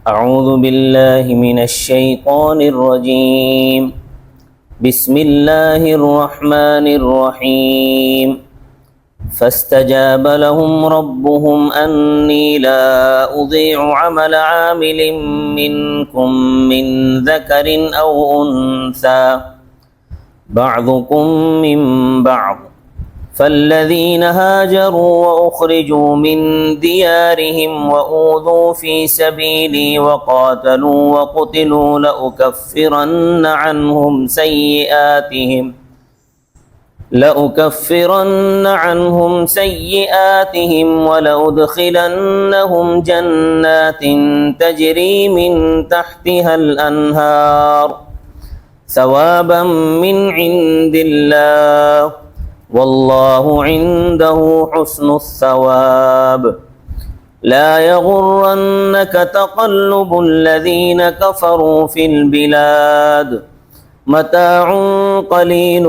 اعوذ باللہ من الشیطان الرجیم بسم اللہ الرحمن الرحیم فاستجاب لهم ربهم انی لا اضیع عمل عامل منکم من ذکر او انثى بعضكم من بعض فالذين هاجروا وأخرجوا من ديارهم وأوذوا في سبيلي وقاتلوا وقتلوا لأكفرن عنهم سيئاتهم ولأدخلنهم جنات تجري من تحتها الأنهار ثوابا من عند الله واللہ عنده حسن الثواب لا يغرنك تقلب الذين كفروا في البلاد متاع قليل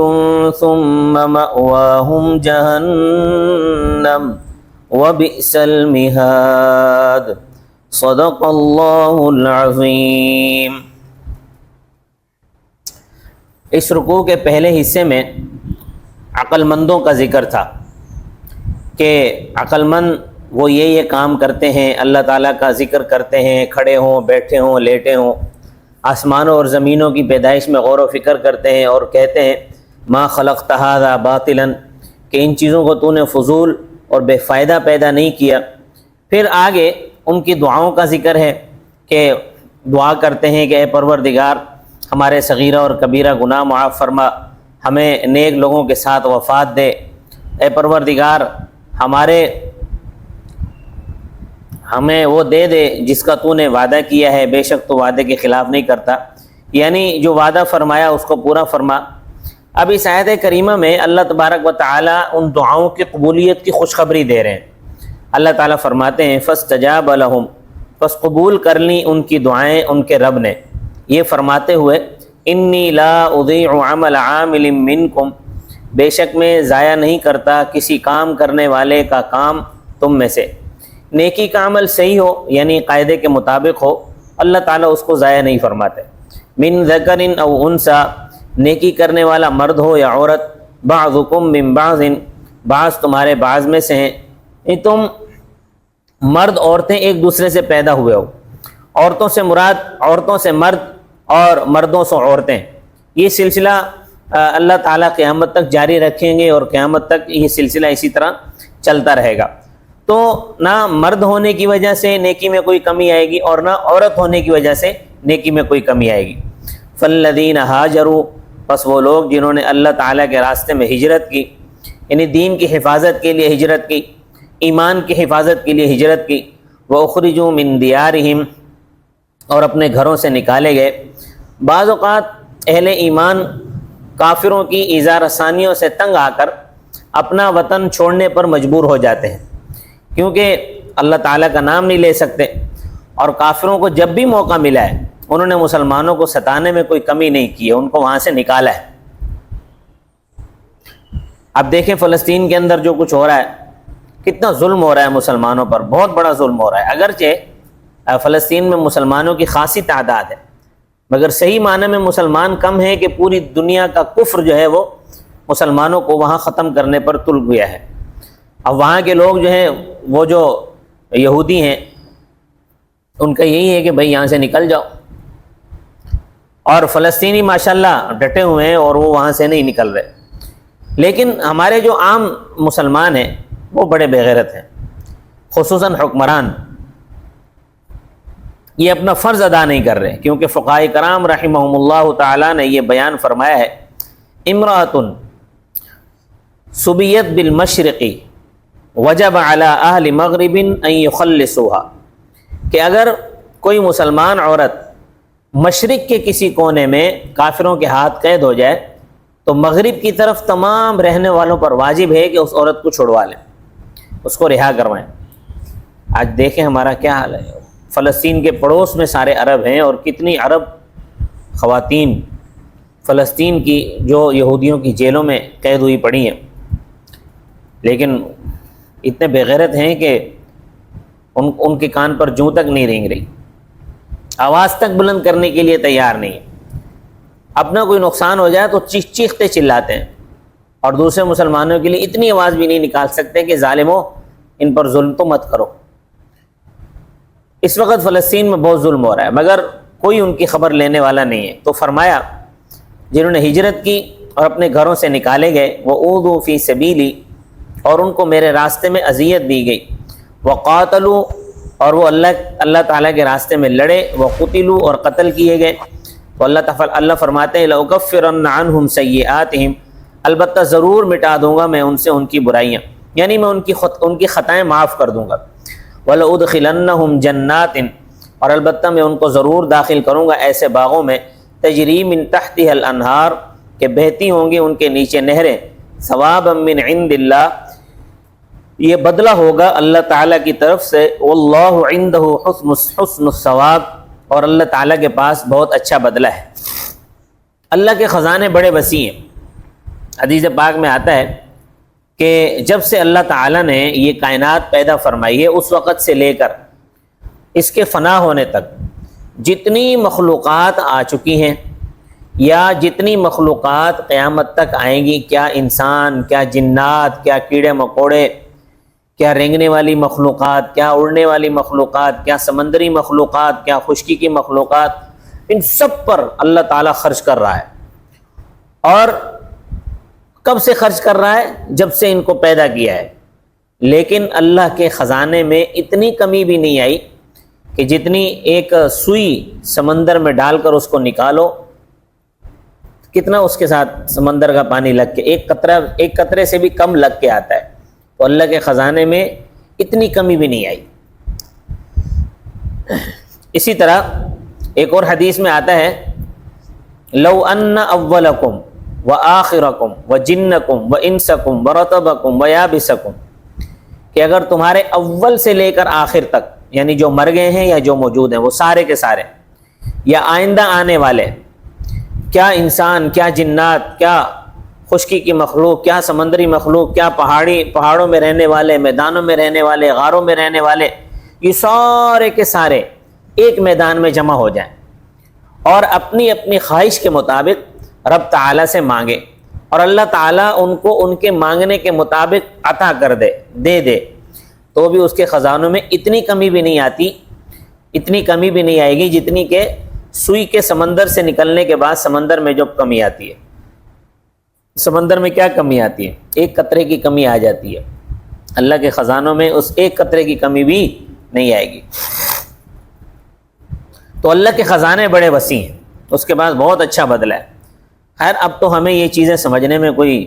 ثم مأواهم جہنم وبئس المہاد صدق اللہ العظیم۔ اس رکوع کے پہلے حصے میں عقل مندوں کا ذکر تھا کہ عقل مند وہ یہ کام کرتے ہیں، اللہ تعالیٰ کا ذکر کرتے ہیں، کھڑے ہوں، بیٹھے ہوں، لیٹے ہوں، آسمانوں اور زمینوں کی پیدائش میں غور و فکر کرتے ہیں اور کہتے ہیں ما خلقت ھذا باطلا، کہ ان چیزوں کو تو نے فضول اور بے فائدہ پیدا نہیں کیا۔ پھر آگے ان کی دعاؤں کا ذکر ہے کہ دعا کرتے ہیں کہ اے پروردگار ہمارے صغیرہ اور کبیرہ گناہ معاف فرما، ہمیں نیک لوگوں کے ساتھ وفات دے، اے پروردگار ہمیں وہ دے دے جس کا تو نے وعدہ کیا ہے، بے شک تو وعدے کے خلاف نہیں کرتا، یعنی جو وعدہ فرمایا اس کو پورا فرما۔ اب اس آیت کریمہ میں اللہ تبارک و تعالیٰ ان دعاؤں کی قبولیت کی خوشخبری دے رہے ہیں۔ اللہ تعالیٰ فرماتے ہیں فاستجاب لہم، پس قبول کر لیں ان کی دعائیں ان کے رب نے، یہ فرماتے ہوئے انی لا اضیع عمل عامل منکم، بے شک میں ضائع نہیں کرتا کسی کام کرنے والے کا کام تم میں سے۔ نیکی کا عمل صحیح ہو یعنی قاعدے کے مطابق ہو، اللہ تعالیٰ اس کو ضائع نہیں فرماتے۔ من ذکر او انثی، نیکی کرنے والا مرد ہو یا عورت، بعضکم من بعض، بعض تمہارے بعض میں سے ہیں، تم مرد عورتیں ایک دوسرے سے پیدا ہوئے ہو، عورتوں سے مراد عورتوں سے مرد اور مردوں سے عورتیں، یہ سلسلہ اللہ تعالیٰ قیامت تک جاری رکھیں گے اور قیامت تک یہ سلسلہ اسی طرح چلتا رہے گا۔ تو نہ مرد ہونے کی وجہ سے نیکی میں کوئی کمی آئے گی اور نہ عورت ہونے کی وجہ سے نیکی میں کوئی کمی آئے گی۔ فالذین ہاجروا، پس وہ لوگ جنہوں نے اللہ تعالیٰ کے راستے میں ہجرت کی، یعنی دین کی حفاظت کے لیے ہجرت کی، ایمان کی حفاظت کے لیے ہجرت کی، وَأُخْرِجُوا مِن دِيَارِهِمْ، اور اپنے گھروں سے نکالے گئے۔ بعض اوقات اہل ایمان کافروں کی ایذا رسانیوں سے تنگ آ کر اپنا وطن چھوڑنے پر مجبور ہو جاتے ہیں، کیونکہ اللہ تعالیٰ کا نام نہیں لے سکتے، اور کافروں کو جب بھی موقع ملا ہے انہوں نے مسلمانوں کو ستانے میں کوئی کمی نہیں کی ہے، ان کو وہاں سے نکالا ہے۔ اب دیکھیں فلسطین کے اندر جو کچھ ہو رہا ہے، کتنا ظلم ہو رہا ہے مسلمانوں پر، بہت بڑا ظلم ہو رہا ہے۔ اگرچہ فلسطین میں مسلمانوں کی خاصی تعداد ہے، مگر صحیح معنی میں مسلمان کم ہیں کہ پوری دنیا کا کفر جو ہے وہ مسلمانوں کو وہاں ختم کرنے پر تل گیا ہے۔ اب وہاں کے لوگ جو ہیں وہ جو یہودی ہیں ان کا یہی ہے کہ بھئی یہاں سے نکل جاؤ، اور فلسطینی ماشاءاللہ ڈٹے ہوئے ہیں اور وہ وہاں سے نہیں نکل رہے۔ لیکن ہمارے جو عام مسلمان ہیں وہ بڑے بے غیرت ہیں، خصوصاً حکمران، یہ اپنا فرض ادا نہیں کر رہے، کیونکہ فقہاء کرام رحمہم اللہ تعالیٰ نے یہ بیان فرمایا ہے امرأۃ سبیت بالمشرق وجب علی اہل مغرب ان یخلصوها، کہ اگر کوئی مسلمان عورت مشرق کے کسی کونے میں کافروں کے ہاتھ قید ہو جائے تو مغرب کی طرف تمام رہنے والوں پر واجب ہے کہ اس عورت کو چھڑوا لیں، اس کو رہا کروائیں۔ آج دیکھیں ہمارا کیا حال ہے، فلسطین کے پڑوس میں سارے عرب ہیں، اور کتنی عرب خواتین فلسطین کی جو یہودیوں کی جیلوں میں قید ہوئی پڑی ہیں، لیکن اتنے بے غیرت ہیں کہ ان کے کان پر جوں تک نہیں رینگ رہی۔ آواز تک بلند کرنے کے لیے تیار نہیں ہے. اپنا کوئی نقصان ہو جائے تو چیختے چلاتے ہیں، اور دوسرے مسلمانوں کے لیے اتنی آواز بھی نہیں نکال سکتے کہ ظالموں ان پر ظلم تو مت کرو. اس وقت فلسطین میں بہت ظلم ہو رہا ہے، مگر کوئی ان کی خبر لینے والا نہیں ہے. تو فرمایا جنہوں نے ہجرت کی اور اپنے گھروں سے نکالے گئے، وَأُوذُوا فِي سَبِيلِي، اور ان کو میرے راستے میں اذیت دی گئی، وَقَاتَلُوا، اور وہ اللہ تعالیٰ کے راستے میں لڑے، وَقُتِلُوا، اور قتل کیے گئے. تو اللہ فرماتے ہیں لَأُكَفِّرَنَّ عَنْهُمْ سَيِّئَاتِهِمْ، البتہ ضرور مٹا دوں گا میں ان سے ان کی برائیاں، یعنی میں ان کی خطائیں معاف کر دوں گا. وَلَأُدْخِلَنَّهُمْ جَنَّاتٍ، اور البتہ میں ان کو ضرور داخل کروں گا ایسے باغوں میں، تجری من تحتها الانہار، کہ بہتی ہوں گی ان کے نیچے نہریں، ثوابا من عند اللہ، یہ بدلہ ہوگا اللہ تعالیٰ کی طرف سے، واللہ عندہ حسن الثواب، اور اللہ تعالیٰ کے پاس بہت اچھا بدلہ ہے. اللہ کے خزانے بڑے وسیع ہیں. حدیث پاک میں آتا ہے کہ جب سے اللہ تعالیٰ نے یہ کائنات پیدا فرمائی ہے اس وقت سے لے کر اس کے فنا ہونے تک جتنی مخلوقات آ چکی ہیں یا جتنی مخلوقات قیامت تک آئیں گی، کیا انسان، کیا جنات، کیا کیڑے مکوڑے، کیا رینگنے والی مخلوقات، کیا اڑنے والی مخلوقات، کیا سمندری مخلوقات، کیا خشکی کی مخلوقات، ان سب پر اللہ تعالیٰ خرچ کر رہا ہے. اور کب سے خرچ کر رہا ہے؟ جب سے ان کو پیدا کیا ہے. لیکن اللہ کے خزانے میں اتنی کمی بھی نہیں آئی کہ جتنی ایک سوئی سمندر میں ڈال کر اس کو نکالو، کتنا اس کے ساتھ سمندر کا پانی لگ کے ایک قطرے سے بھی کم لگ کے آتا ہے. تو اللہ کے خزانے میں اتنی کمی بھی نہیں آئی. اسی طرح ایک اور حدیث میں آتا ہے لو ان اولکم وآخرکم وجنکم وانسکم ورطبکم ویابسکم، کہ اگر تمہارے اول سے لے کر آخر تک، یعنی جو مر گئے ہیں یا جو موجود ہیں وہ سارے کے سارے، یا آئندہ آنے والے، کیا انسان، کیا جنات، کیا خشکی کی مخلوق، کیا سمندری مخلوق، کیا پہاڑوں میں رہنے والے، میدانوں میں رہنے والے، غاروں میں رہنے والے، یہ سارے کے سارے ایک میدان میں جمع ہو جائیں اور اپنی اپنی خواہش کے مطابق رب تعالیٰ سے مانگے، اور اللہ تعالیٰ ان کو ان کے مانگنے کے مطابق عطا کر دے، تو بھی اس کے خزانوں میں اتنی کمی بھی نہیں آتی، اتنی کمی بھی نہیں آئے گی جتنی کہ سوئی کے سمندر سے نکلنے کے بعد سمندر میں جو کمی آتی ہے. سمندر میں کیا کمی آتی ہے؟ ایک قطرے کی کمی آ جاتی ہے. اللہ کے خزانوں میں اس ایک قطرے کی کمی بھی نہیں آئے گی. تو اللہ کے خزانے بڑے وسیع ہیں، اس کے بعد بہت اچھا بدلہ ہے. خیر اب تو ہمیں یہ چیزیں سمجھنے میں کوئی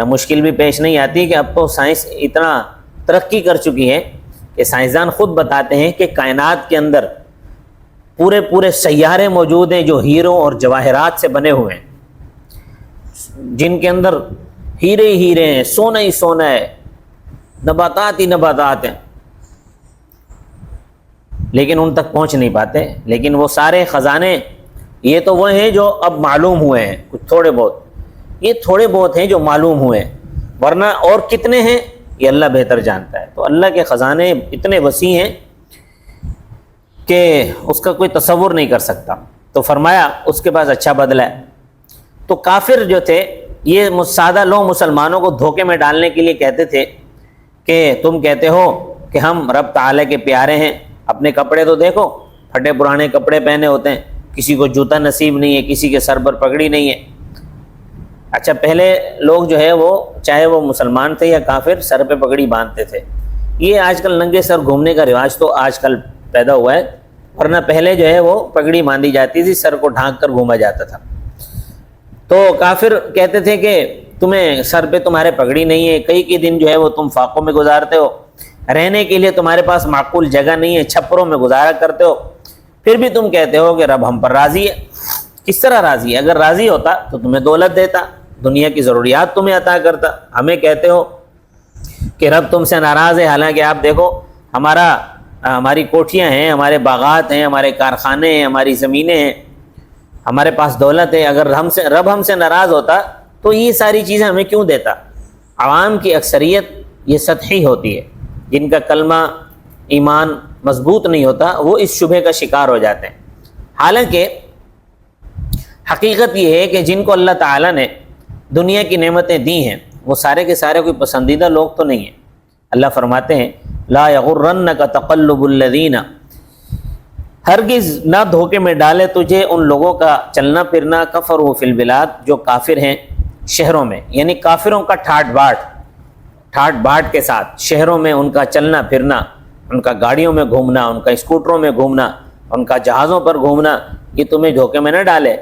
مشکل بھی پیش نہیں آتی کہ اب تو سائنس اتنا ترقی کر چکی ہے کہ سائنسدان خود بتاتے ہیں کہ کائنات کے اندر پورے سیارے موجود ہیں جو ہیروں اور جواہرات سے بنے ہوئے ہیں، جن کے اندر ہیرے ہی ہیرے ہیں، سونا ہی سونا ہے، نباتات ہی نباتات ہیں، لیکن ان تک پہنچ نہیں پاتے. لیکن وہ سارے خزانے یہ تو وہ ہیں جو اب معلوم ہوئے ہیں، کچھ تھوڑے بہت، یہ تھوڑے بہت ہیں جو معلوم ہوئے ہیں، ورنہ اور کتنے ہیں یہ اللہ بہتر جانتا ہے. تو اللہ کے خزانے اتنے وسیع ہیں کہ اس کا کوئی تصور نہیں کر سکتا. تو فرمایا اس کے پاس اچھا بدلہ ہے. تو کافر جو تھے یہ سادہ لوگ مسلمانوں کو دھوکے میں ڈالنے کے لیے کہتے تھے کہ تم کہتے ہو کہ ہم رب تعالیٰ کے پیارے ہیں، اپنے کپڑے تو دیکھو، پھٹے پرانے کپڑے پہنے ہوتے ہیں، کسی کو جوتا نصیب نہیں ہے، کسی کے سر پر پگڑی نہیں ہے. اچھا پہلے لوگ جو ہے وہ چاہے وہ مسلمان تھے یا کافر سر پہ پگڑی باندھتے تھے. یہ آج کل ننگے سر گھومنے کا رواج تو آج کل پیدا ہوا ہے، ورنہ پہلے جو ہے وہ پگڑی باندھی جاتی تھی، سر کو ڈھانک کر گھوما جاتا تھا. تو کافر کہتے تھے کہ تمہیں سر پہ تمہارے پگڑی نہیں ہے، کئی دن جو ہے وہ تم فاقوں میں گزارتے ہو، رہنے کے لیے تمہارے پاس معقول جگہ نہیں ہے، چھپروں میں گزارا کرتے ہو، پھر بھی تم کہتے ہو کہ رب ہم پر راضی ہے. کس طرح راضی ہے؟ اگر راضی ہوتا تو تمہیں دولت دیتا، دنیا کی ضروریات تمہیں عطا کرتا. ہمیں کہتے ہو کہ رب تم سے ناراض ہے، حالانکہ آپ دیکھو ہماری کوٹھیاں ہیں، ہمارے باغات ہیں، ہمارے کارخانے ہیں، ہماری زمینیں ہیں، ہمارے پاس دولت ہے. اگر رب ہم سے ناراض ہوتا تو یہ ساری چیزیں ہمیں کیوں دیتا؟ عوام کی اکثریت یہ سطحی ہوتی ہے، جن کا کلمہ ایمان مضبوط نہیں ہوتا وہ اس شبہ کا شکار ہو جاتے ہیں حالانکہ حقیقت یہ ہے کہ جن کو اللہ تعالیٰ نے دنیا کی نعمتیں دی ہیں وہ سارے کے سارے کوئی پسندیدہ لوگ تو نہیں ہیں۔ اللہ فرماتے ہیں لا یغرنک تقلب الذین، ہرگز نہ دھوکے میں ڈالے تجھے ان لوگوں کا چلنا پھرنا کفروا فی البلاد، جو کافر ہیں شہروں میں، یعنی کافروں کا ٹھاٹ باٹ کے ساتھ شہروں میں ان کا چلنا پھرنا، ان کا گاڑیوں میں گھومنا، ان کا اسکوٹروں میں گھومنا، ان کا جہازوں پر گھومنا، یہ تمہیں دھوکے میں نہ ڈالے۔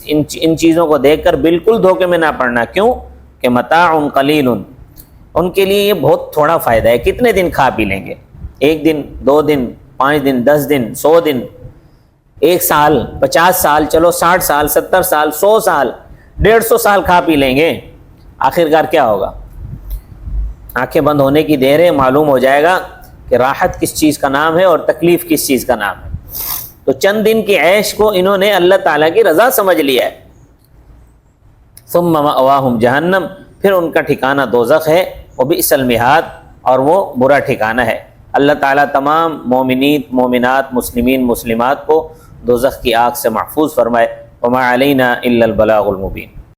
ان چیزوں کو دیکھ کر بالکل دھوکے میں نہ پڑنا۔ کیوں کہ متاع قلیل، ان کے لیے یہ بہت تھوڑا فائدہ ہے، کتنے دن کھا پی لیں گے، 1 دن 2 دن 5 دن 10 دن 100 دن 1 سال 50 سال، چلو 60 سال 70 سال 100 سال 150 سال کھا پی لیں گے، آخرکار کیا ہوگا؟ آنکھیں بند ہونے کی دیر ہے، معلوم ہو جائے گا کہ راحت کس چیز کا نام ہے اور تکلیف کس چیز کا نام ہے۔ تو چند دن کی عیش کو انہوں نے اللہ تعالیٰ کی رضا سمجھ لیا ہے۔ ثم مأواہم جہنم، پھر ان کا ٹھکانہ دوزخ ہے، وبئس المہاد، اور وہ برا ٹھکانہ ہے۔ اللہ تعالیٰ تمام مومنین مومنات مسلمین مسلمات کو دوزخ کی آگ سے محفوظ فرمائے۔ وما علینا الا البلاغ المبین۔